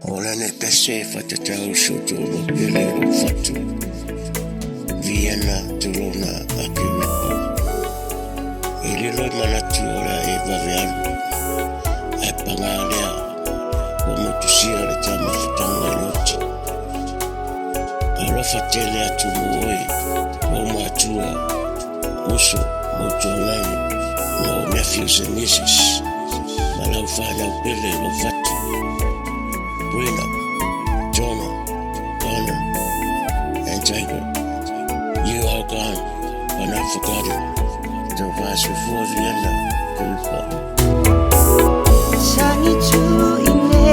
Ora ne pese whatatau soto lo pele lo whatu. Viena turona a ke wipa. E lilo manatu ora e wawearu. E pangalea o motusia le tama whatanga e loti. Alofa tele atu muoi o matua uso motualani no nephews and nieces. Malau whanau pele lo whatu. Brina, Jonah, Donna, and Jacob, you are gone, but not forgotten. The vice before Vienna, Sangi tu ine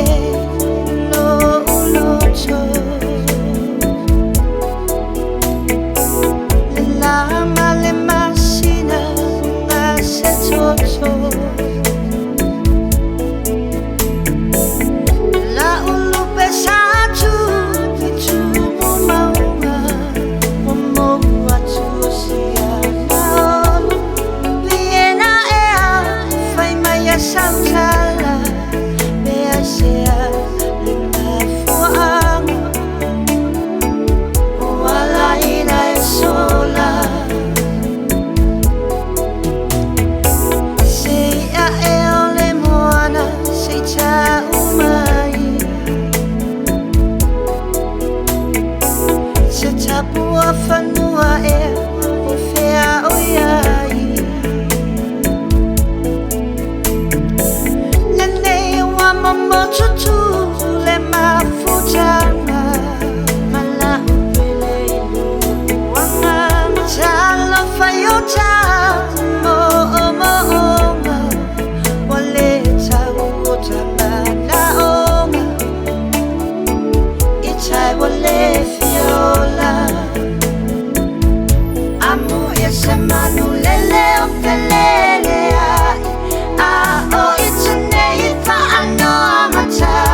lo uloto La male masina nga se toto Tapua whanua e o whea o iai Nenei wa momo tutu le mafutanga Mala upele iluanga Talo whaiota mo o mo onga Wale tau o tamana onga Itai wale fiola Semanu lele o pelele ai A o itune i wha ano amata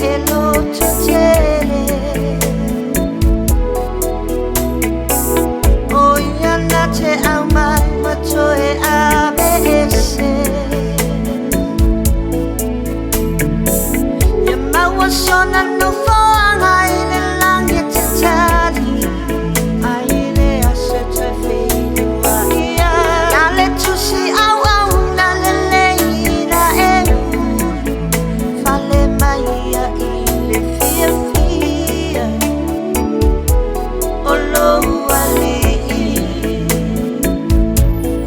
elo tujele Oya nache amai machoe abese Yamawa sona no fanga ile langi titali Aile asete filu ahia Yale tusi awa una lele ina emu Fale maia ile fia fia Olo wali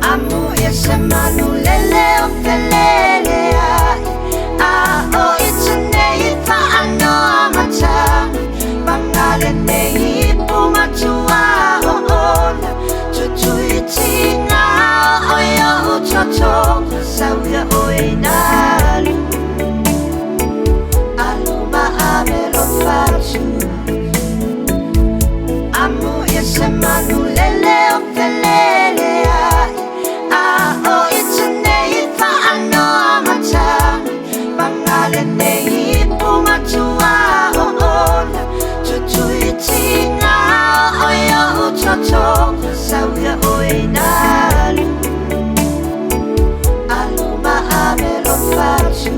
Amu yesemanu lele o pelele ai A o itune ifa ano amata Bangale nei pumatua o ona Tutu itina o yo uchocho Sauya oinalu Aluma amelo fachu Amu yesemanu lele o pelele ai A o itune ifa ano amata Bangale nei pumatua o ona Tutu itina o yo uchocho Sauya oinalu Aluma amelo fachu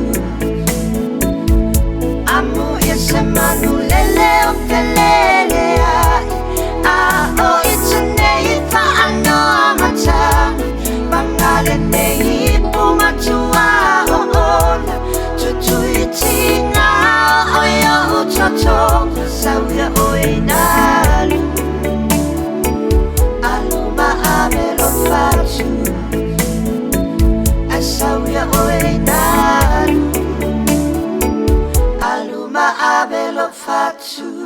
Amu yesemanu lele o pelele ai A o itune ifa ano amata Bangale nei pumatua o ona Tutu itina o yo uchocho Sauya oinalu Aluma amelo fachu Sauya oinalu Aluma amelo fachu